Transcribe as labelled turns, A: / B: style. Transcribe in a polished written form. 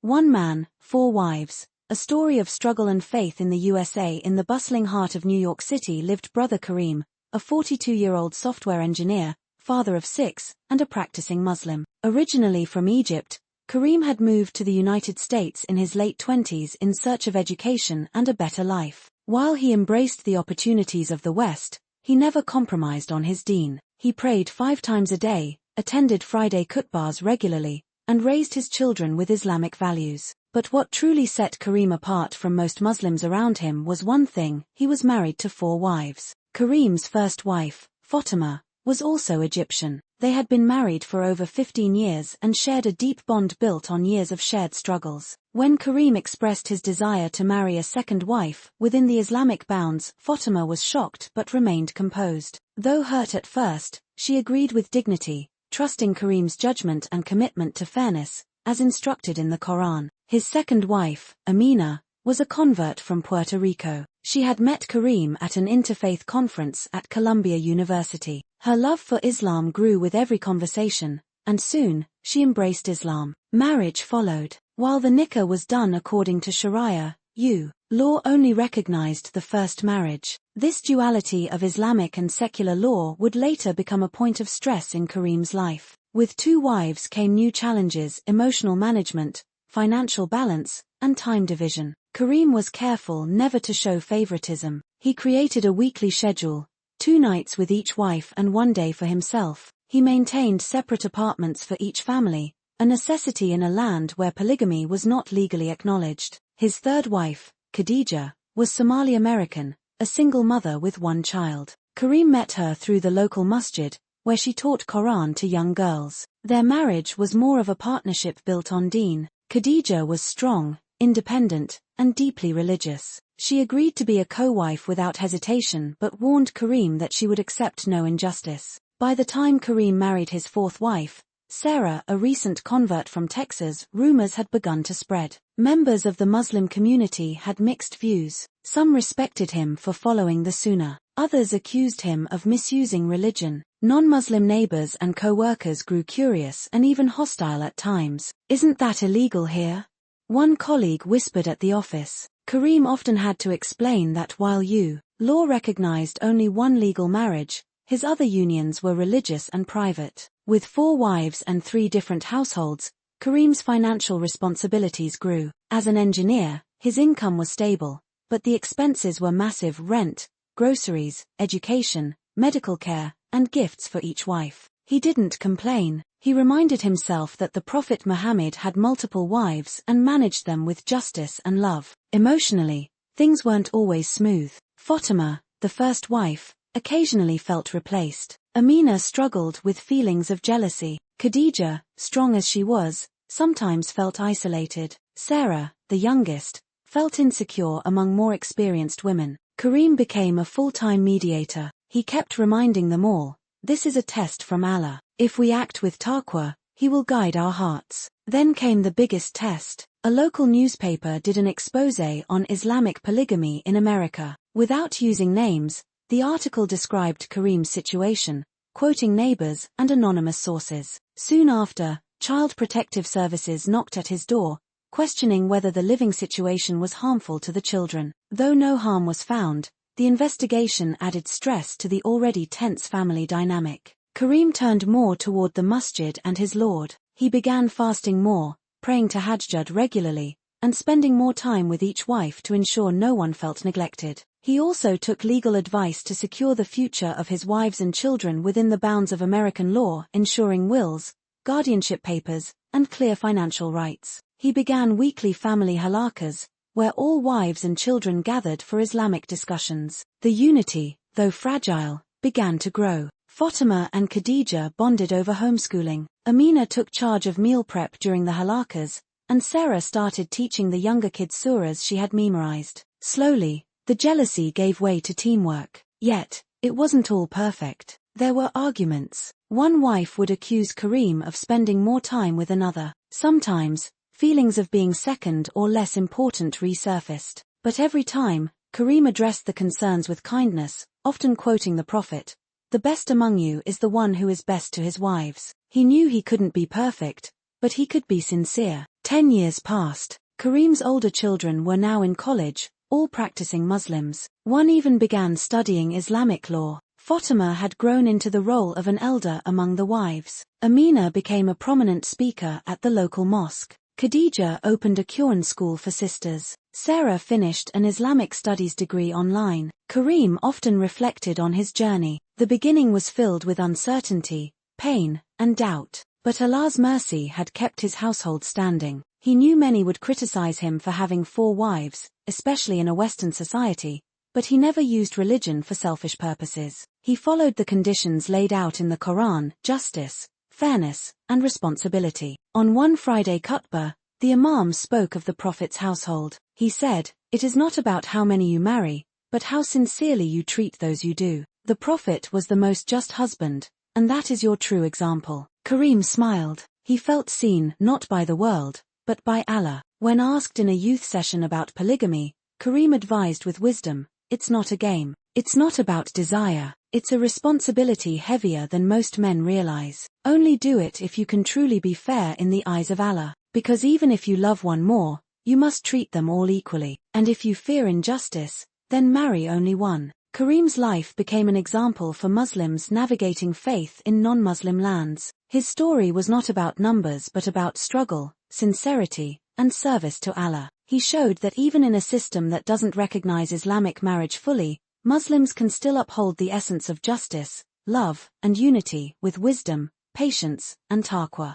A: One Man, Four Wives. A story of struggle and faith in the USA. In the bustling heart of New York City lived Brother Kareem, a 42-year-old software engineer, father of 6, and a practicing Muslim. Originally from Egypt, Kareem had moved to the United States in his late 20s in search of education and a better life. While he embraced the opportunities of the West, he never compromised on his deen. He prayed 5 times a day, attended Friday khutbahs regularly, and raised his children with Islamic values. But what truly set Kareem apart from most Muslims around him was one thing: he was married to 4 wives. Kareem's first wife, Fatima, was also Egyptian. They had been married for over 15 years and shared a deep bond built on years of shared struggles. When Kareem expressed his desire to marry a second wife, within the Islamic bounds, Fatima was shocked but remained composed. Though hurt at first, she agreed with dignity, trusting Kareem's judgment and commitment to fairness, as instructed in the Quran. His second wife, Amina, was a convert from Puerto Rico. She had met Kareem at an interfaith conference at Columbia University. Her love for Islam grew with every conversation, and soon, she embraced Islam. Marriage followed. While the nikah was done according to Sharia, law only recognized the first marriage. This duality of Islamic and secular law would later become a point of stress in Kareem's life. With 2 wives came new challenges: emotional management, financial balance, and time division. Kareem was careful never to show favoritism. He created a weekly schedule, 2 nights with each wife and 1 day for himself. He maintained separate apartments for each family, a necessity in a land where polygamy was not legally acknowledged. His third wife, Khadija, was Somali American, a single mother with 1 child. Kareem met her through the local masjid, where she taught Quran to young girls. Their marriage was more of a partnership built on deen. Khadija was strong, independent, and deeply religious. She agreed to be a co-wife without hesitation but warned Kareem that she would accept no injustice. By the time Kareem married his 4th wife, Sarah, a recent convert from Texas, rumors had begun to spread. Members of the Muslim community had mixed views. Some respected him for following the Sunnah. Others accused him of misusing religion. Non-Muslim neighbors and co-workers grew curious and even hostile at times. "Isn't that illegal here?" one colleague whispered at the office. Kareem often had to explain that while law recognized only 1 legal marriage, his other unions were religious and private. With 4 wives and 3 different households, Kareem's financial responsibilities grew. As an engineer, his income was stable, but the expenses were massive: rent, groceries, education, medical care, and gifts for each wife. He didn't complain. He reminded himself that the Prophet Muhammad had multiple wives and managed them with justice and love. Emotionally, things weren't always smooth. Fatima, the first wife, occasionally felt replaced. Amina struggled with feelings of jealousy. Khadija, strong as she was, sometimes felt isolated. Sarah, the youngest, felt insecure among more experienced women. Kareem became a full-time mediator. He kept reminding them all, "This is a test from Allah. If we act with taqwa, He will guide our hearts." Then came the biggest test. A local newspaper did an expose on Islamic polygamy in America. Without using names, the article described Kareem's situation, quoting neighbors and anonymous sources. Soon after, Child Protective Services knocked at his door, questioning whether the living situation was harmful to the children. Though no harm was found, the investigation added stress to the already tense family dynamic. Kareem turned more toward the masjid and his Lord. He began fasting more, praying tahajjud regularly, and spending more time with each wife to ensure no one felt neglected. He also took legal advice to secure the future of his wives and children within the bounds of American law, ensuring wills, guardianship papers, and clear financial rights. He began weekly family halakas, where all wives and children gathered for Islamic discussions. The unity, though fragile, began to grow. Fatima and Khadija bonded over homeschooling. Amina took charge of meal prep during the halakas, and Sarah started teaching the younger kids surahs she had memorized. Slowly, the jealousy gave way to teamwork. Yet, it wasn't all perfect. There were arguments. One wife would accuse Kareem of spending more time with another. Sometimes, feelings of being second or less important resurfaced. But every time, Kareem addressed the concerns with kindness, often quoting the Prophet, "The best among you is the one who is best to his wives." He knew he couldn't be perfect, but he could be sincere. 10 years passed. Kareem's older children were now in college, all practicing Muslims. One even began studying Islamic law. Fatima had grown into the role of an elder among the wives. Amina became a prominent speaker at the local mosque. Khadija opened a Quran school for sisters. Sarah finished an Islamic studies degree online. Kareem often reflected on his journey. The beginning was filled with uncertainty, pain, and doubt. But Allah's mercy had kept his household standing. He knew many would criticize him for having 4 wives, especially in a Western society, but he never used religion for selfish purposes. He followed the conditions laid out in the Quran: justice, fairness, and responsibility. On one Friday khutbah, the Imam spoke of the Prophet's household. He said, "It is not about how many you marry, but how sincerely you treat those you do. The Prophet was the most just husband, and that is your true example." Kareem smiled. He felt seen not by the world, but by Allah. When asked in a youth session about polygamy, Kareem advised with wisdom, "It's not a game. It's not about desire. It's a responsibility heavier than most men realize. Only do it if you can truly be fair in the eyes of Allah, because even if you love one more, you must treat them all equally. And if you fear injustice, then marry only one." Kareem's life became an example for Muslims navigating faith in non-Muslim lands. His story was not about numbers but about struggle, sincerity, and service to Allah. He showed that even in a system that doesn't recognize Islamic marriage fully, Muslims can still uphold the essence of justice, love, and unity with wisdom, patience, and taqwa.